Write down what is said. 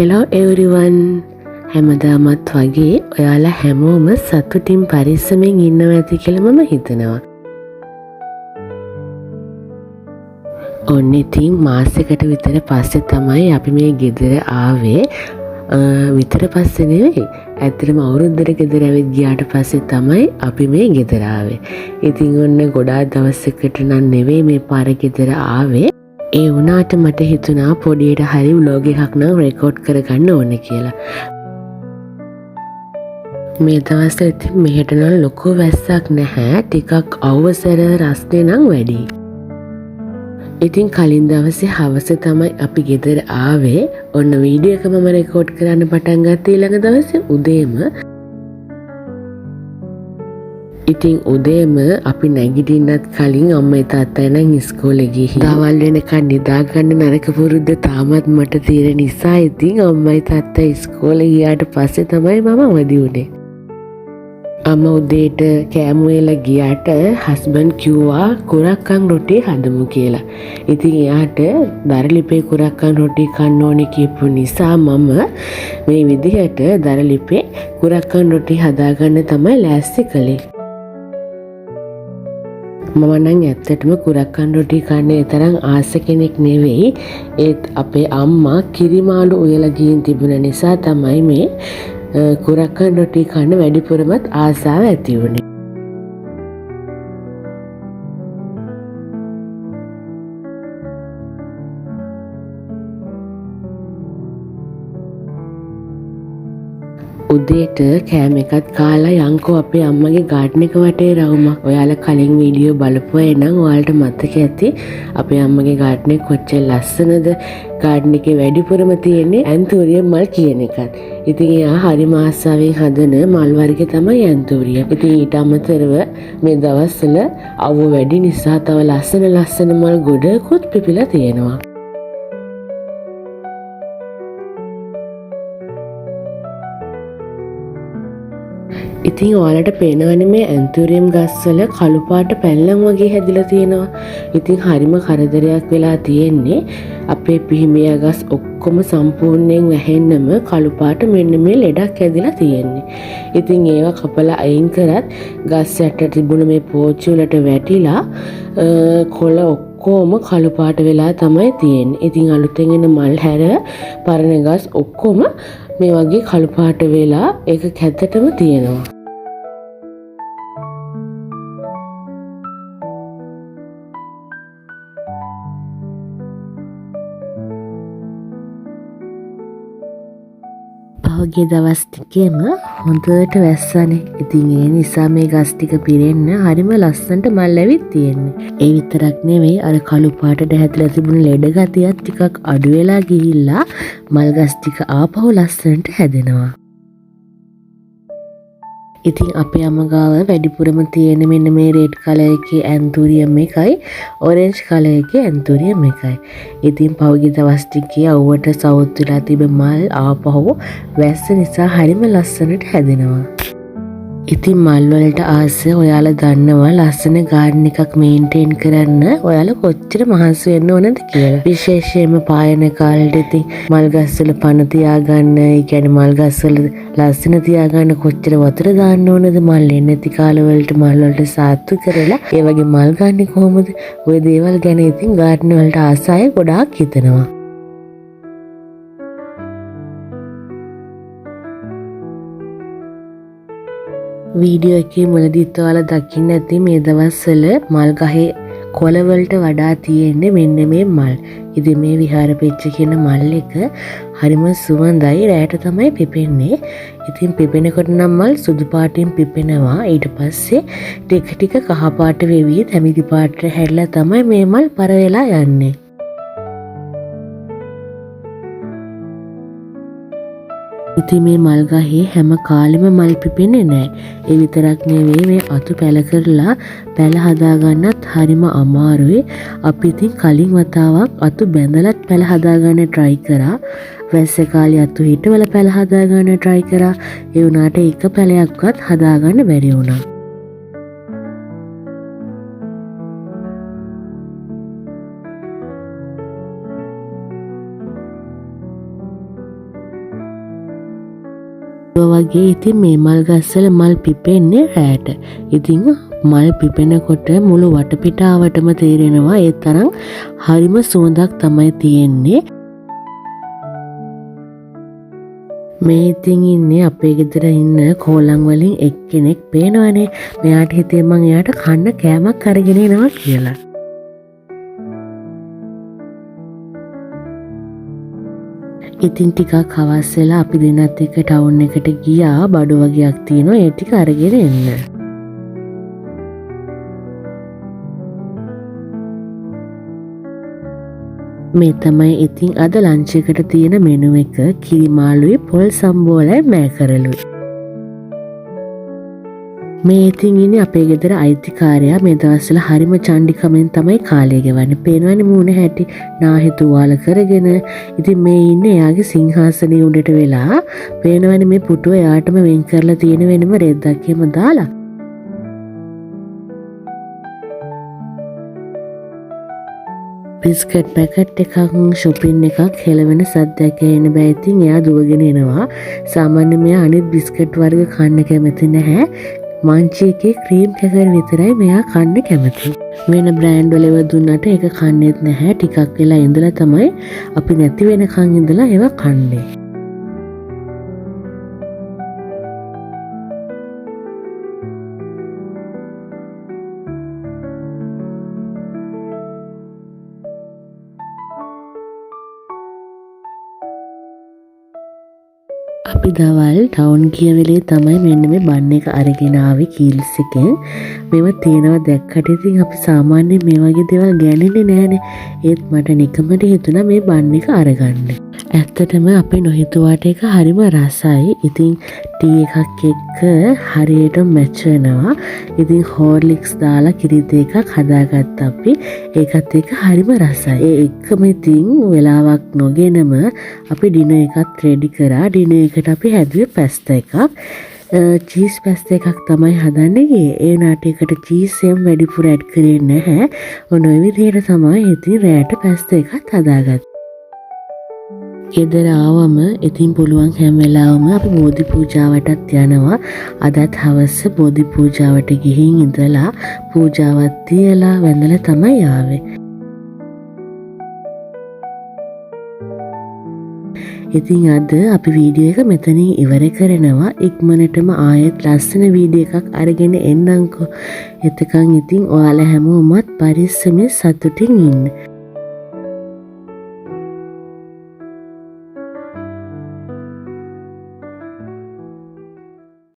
Hello everyone. හැමදාමත් වගේ ඔයාලා හැමෝම සතුටින් පරිස්සමෙන් ඉන්නවා ඇති කියලා මම හිතනවා. ඔන්න ඉතින් මාසෙකට විතර පස්සේ තමයි අපි මේ ගෙදර ආවේ. විතර පස්සේ නෙවෙයි. ඇත්තටම අවුරුද්දකට ගෙදර ඇවිත් ගියාට පස්සේ තමයි අපි මේ ගෙදර ආවේ. ඉතින් ඔන්න ගොඩාක් දවසකට නම් නෙවෙයි මේ පාර ගෙදර ආවේ. ඒ වුණාට මට හිතුණා පොඩියට හරි ව්ලොග් එකක් නම් රෙකෝඩ් කරගන්න ඕනේ කියලා. මේ දවස්වල ඉතින් මෙහෙට නම් ලොකු වැස්සක් නැහැ. ටිකක් අවසර රස්නේ නම් වැඩි. ඉතින් කලින් දවසේ හවස තමයි අපි ගෙදර ආවේ. ඔන්න වීඩියෝ එක මම රෙකෝඩ් කරන්න පටන් ගත්තා ඊළඟ දවසේ උදේම. ඉතින් උදේම අපි නැගිටින්නත් කලින් අම්මයි තාත්තයි නම් ඉස්කෝලේ ගිහින් දවල් වෙනකන් නිදාගන්න නරක පුරුද්ද තාමත් මට තියෙන නිසා ඉතින් අම්මයි තාත්තයි ඉස්කෝලේ ගියාට පස්සේ තමයි මම අවදි වුණේ. අම්මා උදේට කෑම වේලා ගියාට හස්බන්ඩ් කිව්වා කුරක්කන් රොටි හදමු කියලා. ඉතින් එයාට දරලිපේ කුරක්කන් රොටි කන්න ඕනේ කියපු නිසා මම මේ විදිහට දරලිපේ කුරක්කන් රොටි හදාගන්න තමයි ලෑස්ති කළේ. මම නම් ඇත්තටම කුරක්කන් රොටි කන්නේ තරම් ආස කෙනෙක් නෙවෙයි. ඒත් අපේ අම්මා කිරිමාළු උයලා ගිහින් තිබුණ නිසා තමයි මේ කුරක්කන් රොටි කන්න වැඩිපුරමත් ආසාව ඇති වුණේ. උදේට කෑම එකත් කාලා යන්කෝ අපේ අම්මගේ ගාඩන් එක වටේ රවුමක්. ඔයාලා කලින් වීඩියෝ බලපුවා නම් ඔයාලට මතක ඇති අපේ අම්මගේ ගාඩන් එක කොච්චර ලස්සනද. ගාඩන් එකේ වැඩිපුරම තියෙන්නේ ඇන්තෝරියම් මල් කියන එකත්. ඉතින් එයා හරිම ආසාවෙන් හදන මල් වර්ගය තමයි ඇන්තෝරියම්. ඉතින් ඊට අමතරව මේ දවස්වල අවුව වැඩි නිසා තව ලස්සන මල් ගොඩකුත් පිපිලා තියෙනවා. ඉතින් ඔයාලට පේනවනේ මේ ඇන්තෝරියම් ගස්වල කළු පාට පැල්ලම් වගේ හැදිලා තියෙනවා. ඉතින් හරිම කරදරයක් වෙලා තියෙන්නේ. අපේ පිහිමියා ගස් ඔක්කොම සම්පූර්ණයෙන් වැහෙන්නම කළු පාට මෙන්න මේ ලෙඩක් හැදිලා තියෙන්නේ. ඉතින් ඒවා කපලා අයින් කරත් ගස් යට තිබුණ මේ පෝච්චි වලට වැටිලා කොළ ඔක්කොම කළු පාට වෙලා තමයි තියෙන්නේ. ඉතින් අලුතෙන් එන මල් හැර පරණ ගස් ඔක්කොම මේ වගේ කළු පාට වෙලා ඒක කැතටම තියෙනවා. පහුගිය දවස් ටිකේම හොඳට වැස්සනේ. ඉතින් ඒ නිසා මේ ගස් ටික පිරෙන්න හරිම ලස්සනට මල් ඇවිත් තියෙන්නේ. ඒ විතරක් නෙවෙයි අර කළු පාටට හැදලා තිබුණ ලෙඩ ගතියත් ටිකක් අඩු වෙලා ගිහිල්ලා මල් ගස් ටික ආපහු ලස්සනට හැදෙනවා. ඉතින් අපේ අම්මගාව වැඩිපුරම තියෙන මෙන්න මේ රෙඩ් කලර් එකේ ඇන්තෝරියම් එකයි ඔරෙන්ජ් කලර් එකේ ඇන්තෝරියම් එකයි. ඉතින් පහුගිය දවස් ටිකේ අවුවට සවුත් වෙලා තිබෙ මල් ආපහු වැස්ස නිසා හරිම ලස්සනට හැදෙනවා. ඉතින් මල් වලට ආස ඔයාලා දන්නවා ලස්සන ගාඩන් එකක් මේන්ටේන් කරන්න ඔයාලා කොච්චර මහන්සි වෙන්න ඕනද කියලා. විශේෂයෙන්ම පායන කාලෙට ඉතින් මල් ගස් වල පන තියාගන්න, ඒ කියන්නේ මල් ගස් වල ලස්සන තියාගන්න කොච්චර වතුර දාන්න ඕනද, මල් එන්නේ නැති කාලවලට මල් වලට සාත්තු කරලා ඒ වගේ මල් ගන්න කොහොමද? ওই දේවල් ගැන ඉතින් ගාඩන් වලට ආසයි ගොඩාක් හිතනවා. වීඩියෝ එකේ මුලදීත් ඔයාලා දකින්න ඇති මේ දවස්වල මල් ගහේ කොළ වලට වඩා තියෙන්නේ මෙන්න මේ මල්. ඉතින් මේ විහාර පෙච්ච කියන මල් එක හරිම සුවඳයි රැයට තමයි පිපෙන්නේ. ඉතින් පිපෙනකොට නම් මල් සුදු පාටින් පිපෙනවා. ඊට පස්සේ ටික ටික කහ පාට වෙවි තැඹිලි පාටට හැරිලා තමයි මේ මල් පර වෙලා යන්නේ. ඉතින් මේ මල් ගහේ හැම කාලෙම මල් පිපෙන්නේ නැහැ. ඒ විතරක් නෙවෙයි මේ අතු පැල කරලා පැල හදා ගන්නත් හරිම අමාරුයි. අපි ඉතින් කලින් වතාවක් අතු බැඳලත් පැල හදා ගන්න try කරා. වැස්ස කාලේ අතු හිටවල පැල හදා ගන්න try කරා. ඒ වුණාට එක පැලයක්වත් හදා ගන්න බැරි වුණා. වගේ ඉතින් මේ මල් ගස්වල මල් පිපෙන්නේ රැට. ඉතින් මල් පිපෙනකොට මුළු වටපිටාවටම තේරෙනවා ඒ තරම් හරිම සුවඳක් තමයි තියෙන්නේ. මේ ඉතින් ඉන්නේ අපේ ගෙදර ඉන්න කෝලං වලින් එක්කෙනෙක් පේනවනේ. මෙයාට හිතේ මං එයාට කන්න කෑමක් අරගෙන එනවා කියලා. ඉතින් ටිකක් හවස් වෙලා අපි දෙන්නත් එක්ක ටවුන් එකට ගියා. බඩු වගේක් තියෙනවා ඒ ටික අරගෙන එන්න. මේ තමයි ඉතින් අද ලන්ච් එකට තියෙන මෙනු එක. කිරි මාළුයි පොල් සම්බෝලයි මෑකරලුයි. මේ ඉතින් ඉන්නේ අපේ ගෙදර අයිතිකාරයා. මේ දවස්වල හරිම චණ්ඩිකමෙන් තමයි කාලය ගෙවන්නේ. පේනවනේ මූණ හැටි නාහි තුවාල කරගෙන. ඉතින් මේ ඉන්නේ එයාගේ සිංහාසනයේ උඩට වෙලා. පේනවනේ මේ පුටුව එයාටම වෙන් කරලා තියෙන වෙනම රෙද්දක් එහෙම දාලා. බිස්කට් පැකට් එකක් shopping එකක් හෙලවෙන සද්දයක් ඇහෙන්න බෑ. ඉතින් එයා දුවගෙන එනවා. සාමාන්‍යයෙන් මෙයා අනිත් බිස්කට් වර්ග කන්න කැමති නැහැ. මංචි එකේ ක්‍රීම් කැකර් විතරයි මෙයා කන්න කැමති. වෙන බ්‍රෑන්ඩ් වල ඒවා දුන්නට ඒක කන්නේත් නැහැ. ටිකක් වෙලා ඉඳලා තමයි අපි නැති වෙනකන් ඉඳලා ඒවා කන්නේ. අපි දවල් ටවුන් ගිය වෙලේ තමයි මෙන්න මේ බන් එක අරගෙන ආවේ කීල්ස් එකෙන්. මේව තියෙනවා දැක්කට ඉතින් අපි සාමාන්‍යයෙන් මේ වගේ දේවල් ගෑනෙන්නේ නැහනේ. ඒත් මට නිකමට හිතුණා මේ බන් එක අරගන්න. ඇත්තටම අපි නොහිතුවාට ඒක හරිම රසයි. ඉතින් ටී එකක් එක්ක හරියට මැච් වෙනවා. ඉතින් හෝර්ලික්ස් දාලා කිරි දෙකක් හදාගත්ත අපි. ඒකත් එක්ක හරිම රසයි. ඒ එක්කම ඉතින් වෙලාවක් නොගෙනම අපි ඩිනර් එකත් රෙඩි කරා. ඩිනර් එකට අපි හැදුවේ පැස්තා එකක්. චීස් පැස්තා එකක් තමයි හදන්නේ. ඒ වුණාට ඒකට චීස් එකම වැඩිපුර ඇඩ් කරේ නැහැ. ඔන්න ඔය විදිහට තමයි ඉතින් රෑට පැස්තා එකත් හදාගත්තේ. ගෙදර ආවම ඉතින් පුළුවන් හැම වෙලාවම අපි බෝධි පූජාවටත් යනවා. අදත් හවස බෝධි පූජාවට ගිහින් ඉඳලා පූජාවක් තියලා වැඳලා තමයි ආවේ. ඉතින් අද අපි වීඩියෝ එක මෙතනින් ඉවර කරනවා. ඉක්මනටම ආයෙත් ලස්සන වීඩියෝ එකක් අරගෙන එන්නම්කෝ. එතකන් ඉතින් ඔයාලා හැමෝමත් පරිස්සමෙන් සතුටින් ඉන්න.